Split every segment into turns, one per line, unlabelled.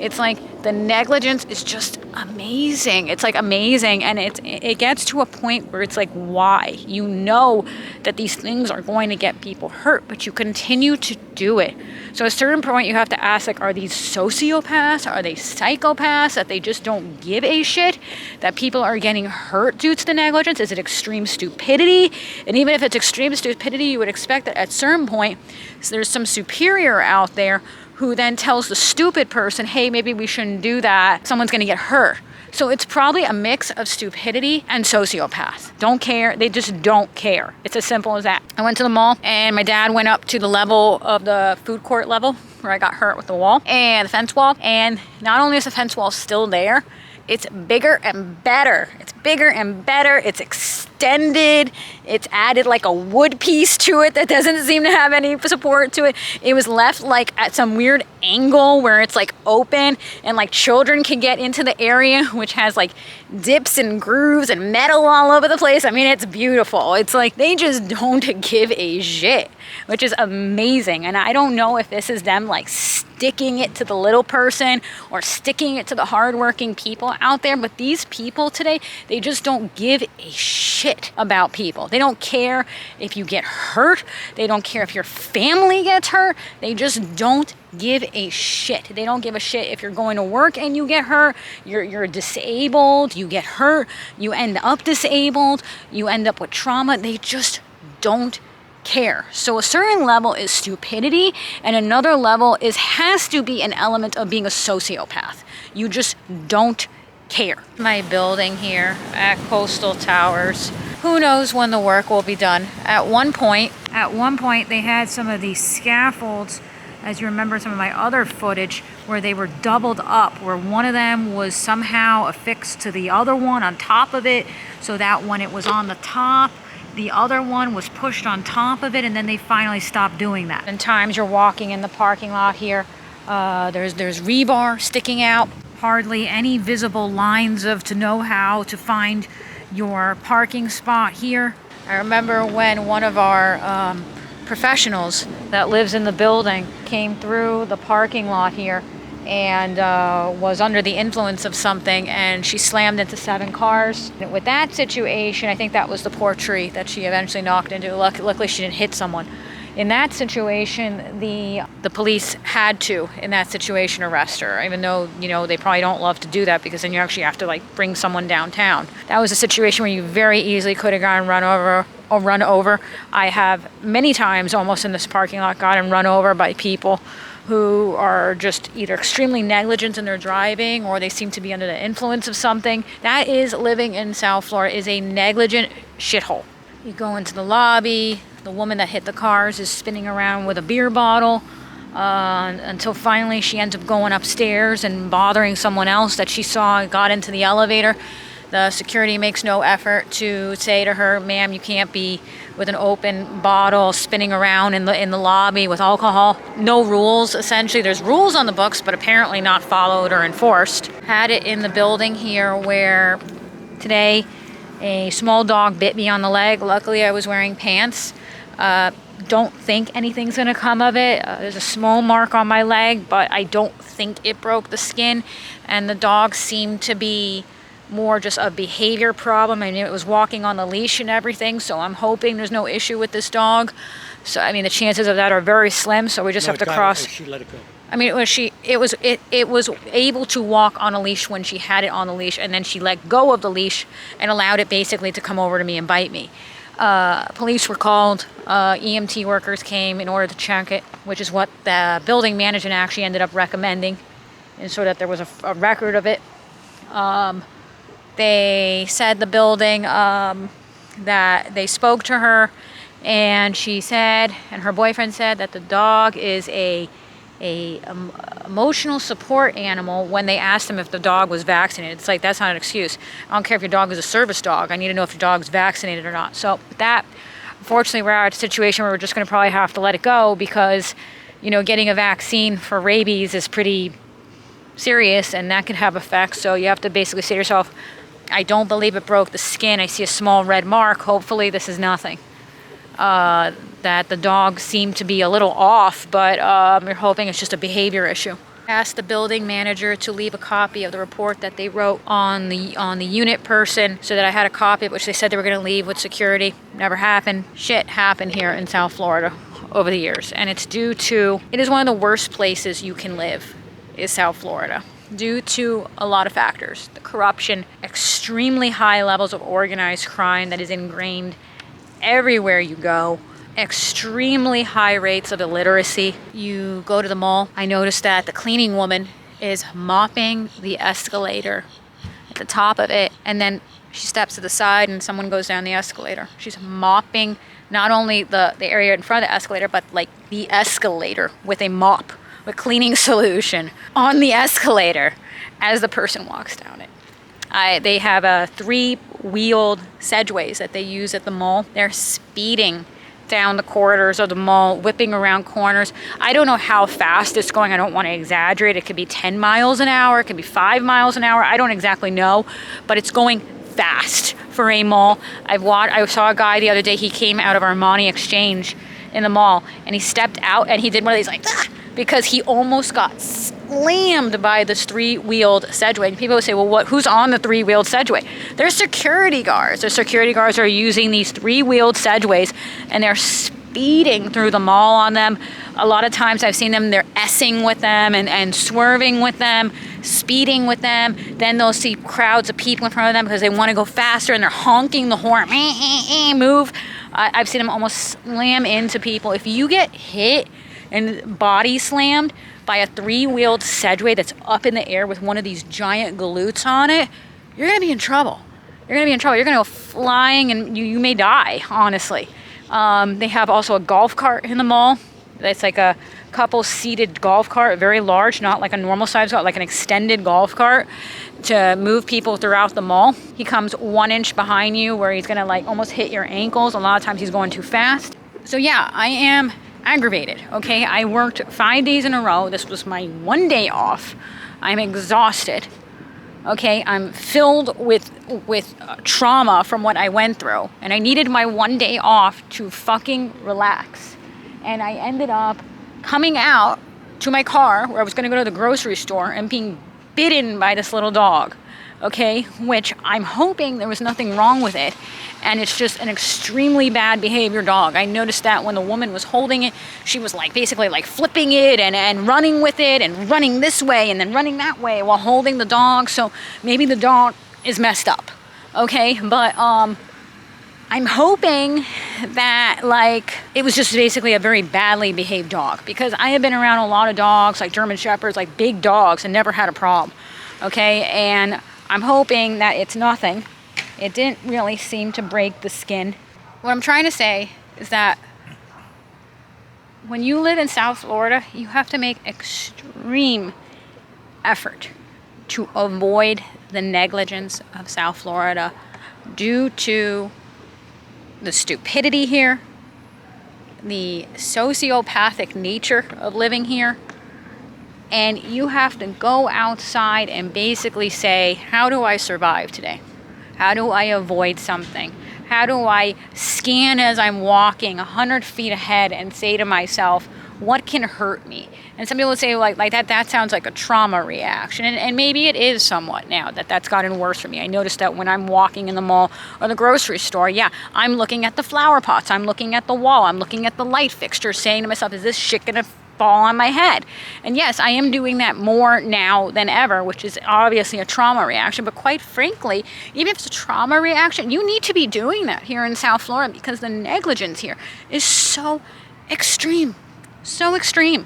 It's like the negligence is just amazing. It's like amazing. And it gets to a point where it's like, why? You know that these things are going to get people hurt, but you continue to do it. So at a certain point you have to ask, like, are these sociopaths? Are they psychopaths that they just don't give a shit? That people are getting hurt due to the negligence? Is it extreme stupidity? And even if it's extreme stupidity, you would expect that at a certain point there's some superior out there who then tells the stupid person, hey, maybe we shouldn't do that. Someone's gonna get hurt. So it's probably a mix of stupidity and sociopath. Don't care, they just don't care. It's as simple as that. I went to the mall and my dad went up to the level of the food court level where I got hurt with the wall and the fence wall. And not only is the fence wall still there, it's bigger and better. It's bigger and better. It's extended. It's added like a wood piece to it that doesn't seem to have any support to it. It was left like at some weird angle where it's like open and like children can get into the area, which has like dips and grooves and metal all over the place. I mean, it's beautiful. It's like they just don't give a shit, which is amazing. And I don't know if this is them like sticking it to the little person or sticking it to the hardworking people out there. But these people today, they just don't give a shit about people. They don't care if you get hurt. They don't care if your family gets hurt. They just don't give a shit. They don't give a shit if you're going to work and you get hurt, you're disabled, you get hurt, you end up disabled, you end up with trauma. They just don't care. So a certain level is stupidity, and another level has to be an element of being a sociopath. You just don't care. My building here at Coastal Towers. Who knows when the work will be done? At one point they had some of these scaffolds, as you remember some of my other footage, where they were doubled up, where one of them was somehow affixed to the other one on top of it, so that when it was on the top, the other one was pushed on top of it, and then they finally stopped doing that. And times you're walking in the parking lot here, there's rebar sticking out, hardly any visible lines to know how to find your parking spot here. I remember when one of our professionals that lives in the building came through the parking lot here and was under the influence of something, and she slammed into 7 cars. With that situation, I think that was the poor tree that she eventually knocked into. Luckily she didn't hit someone. In that situation, the police had to, in that situation, arrest her, even though, you know, they probably don't love to do that, because then you actually have to like bring someone downtown. That was a situation where you very easily could have gotten run over. I have many times almost in this parking lot gotten run over by people who are just either extremely negligent in their driving, or they seem to be under the influence of something. That is, living in South Florida is a negligent shithole. You go into the lobby, the woman that hit the cars is spinning around with a beer bottle until finally she ends up going upstairs and bothering someone else that she saw and got into the elevator. The security makes no effort to say to her, ma'am, you can't be with an open bottle spinning around in the lobby with alcohol. No rules, essentially. There's rules on the books, but apparently not followed or enforced. Had it in the building here where today a small dog bit me on the leg. Luckily, I was wearing pants. Don't think anything's gonna come of it. There's a small mark on my leg, but I don't think it broke the skin. And the dog seemed to be more just a behavior problem. I mean, it was walking on the leash and everything, so I'm hoping there's no issue with this dog. So I mean, the chances of that are very slim, so we just have to cross.
She let it go.
I mean, it was able to walk on a leash when she had it on the leash, and then she let go of the leash and allowed it basically to come over to me and bite me. Police were called, EMT workers came in order to check it, which is what the building management actually ended up recommending, and so that there was a record of it. They said the building that they spoke to her, and she said, and her boyfriend said, that the dog is a emotional support animal. When they asked them if the dog was vaccinated, it's like, that's not an excuse. I don't care if your dog is a service dog. I need to know if your dog's vaccinated or not. So that, unfortunately, we're at a situation where we're just going to probably have to let it go, because, you know, getting a vaccine for rabies is pretty serious, and that can have effects. So you have to basically say to yourself, I don't believe it broke the skin. I see a small red mark. Hopefully this is nothing. That the dog seemed to be a little off, but we're hoping it's just a behavior issue. asked the building manager to leave a copy of the report that they wrote on the unit person so that I had a copy, which they said they were going to leave with security. Never happened. Shit happened here in South Florida over the years, and it's due to, it is one of the worst places you can live, is South Florida, due to a lot of factors. The corruption, extremely high levels of organized crime that is ingrained everywhere you go, extremely high rates of illiteracy. You go to the mall, I noticed that the cleaning woman is mopping the escalator at the top of it, and then she steps to the side and someone goes down the escalator. She's mopping not only the area in front of the escalator, but like the escalator with a mop, with cleaning solution on the escalator as the person walks down it. They have 3-wheeled Segways that they use at the mall. They're speeding down the corridors of the mall, whipping around corners. I don't know how fast it's going. I don't want to exaggerate. It could be 10 miles an hour. It could be 5 miles an hour. I don't exactly know, but it's going fast for a mall. I saw a guy the other day. He came out of Armani Exchange in the mall, and he stepped out, and he did one of these like, because he almost got slammed by this 3-wheeled Segway. And people would say, well, who's on the 3-wheeled Segway? They're security guards. The security guards are using these 3-wheeled Segways, and they're speeding through the mall on them. A lot of times I've seen them, they're S-ing with them and swerving with them, speeding with them. Then they'll see crowds of people in front of them because they want to go faster, and they're honking the horn, move. I've seen them almost slam into people. If you get hit and body slammed by a 3-wheeled Segway that's up in the air with one of these giant galoots on it, you're going to be in trouble. You're going to be in trouble. You're going to go flying, and you may die, honestly. They have also a golf cart in the mall. It's like a couple-seated golf cart, very large, not like a normal size, like an extended golf cart to move people throughout the mall. He comes 1 inch behind you where he's going to like almost hit your ankles. A lot of times he's going too fast. So yeah, I am aggravated, okay? I worked 5 days in a row. This was my 1 day off. I'm exhausted, okay? I'm filled with trauma from what I went through, and I needed my 1 day off to fucking relax. And I ended up coming out to my car where I was going to go to the grocery store and being bitten by this little dog, okay? Which I'm hoping there was nothing wrong with it, and it's just an extremely bad behavior dog. I noticed that when the woman was holding it, she was like basically like flipping it and running with it and running this way and then running that way while holding the dog. So maybe the dog is messed up, okay? But I'm hoping that like it was just basically a very badly behaved dog, because I have been around a lot of dogs, like German Shepherds, like big dogs, and never had a problem, okay? And I'm hoping that it's nothing. It didn't really seem to break the skin. What I'm trying to say is that when you live in South Florida, you have to make extreme effort to avoid the negligence of South Florida due to the stupidity here, the sociopathic nature of living here, and you have to go outside and basically say, how do I survive today? How do I avoid something? How do I scan as I'm walking 100 feet ahead and say to myself, what can hurt me? And some people would say like that sounds like a trauma reaction. And maybe it is somewhat now that's gotten worse for me. I noticed that when I'm walking in the mall or the grocery store, yeah, I'm looking at the flower pots, I'm looking at the wall, I'm looking at the light fixtures, saying to myself, is this shit gonna fall on my head? And yes, I am doing that more now than ever, which is obviously a trauma reaction. But quite frankly, even if it's a trauma reaction, you need to be doing that here in South Florida, because the negligence here is so extreme. So extreme.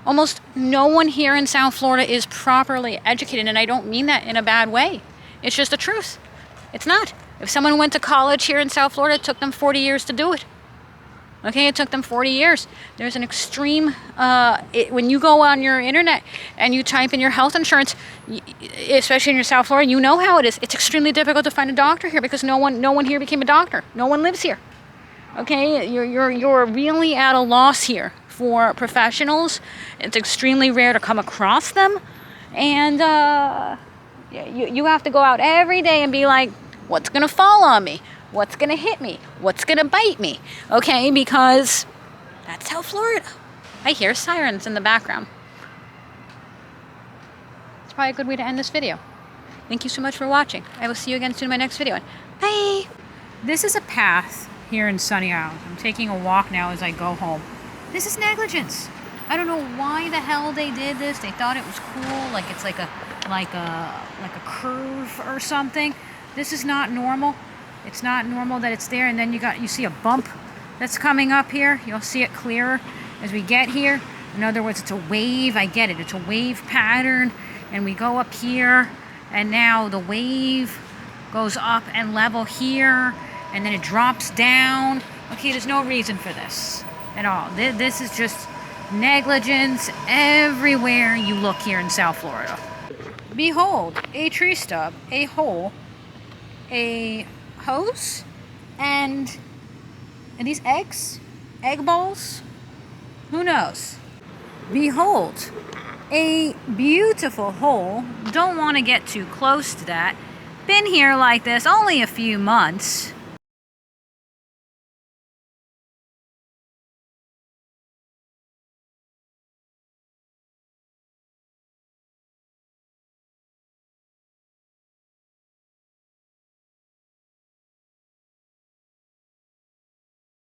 Almost no one here in South Florida is properly educated, and I don't mean that in a bad way. It's just the truth. It's not. If someone went to college here in South Florida, it took them 40 years to do it. Okay, it took them 40 years. There's an extreme, when you go on your internet and you type in your health insurance, especially in your South Florida, you know how it is. It's extremely difficult to find a doctor here because no one here became a doctor. No one lives here. Okay, you're really at a loss here for professionals. It's extremely rare to come across them, and you have to go out every day and be like, what's gonna fall on me? What's gonna hit me? What's gonna bite me? Okay, because that's South Florida. I hear sirens in the background. probably a good way to end this video. Thank you so much for watching. I will see you again soon in my next video. Bye! This is a path here in Sunny Isles. I'm taking a walk now as I go home. This is negligence. I don't know why the hell they did this. They thought it was cool, like it's like a curve or something. This is not normal. It's not normal that it's there, and then you see a bump that's coming up here. You'll see it clearer as we get here. In other words, it's a wave. I get it. It's a wave pattern, and we go up here, and now the wave goes up and level here, and then it drops down. Okay, there's no reason for this at all. This is just negligence everywhere you look here in South Florida. Behold, a tree stub, a hole, a hose, and are these eggs? Egg balls? Who knows? Behold, a beautiful hole. Don't want to get too close to that. Been here like this only a few months.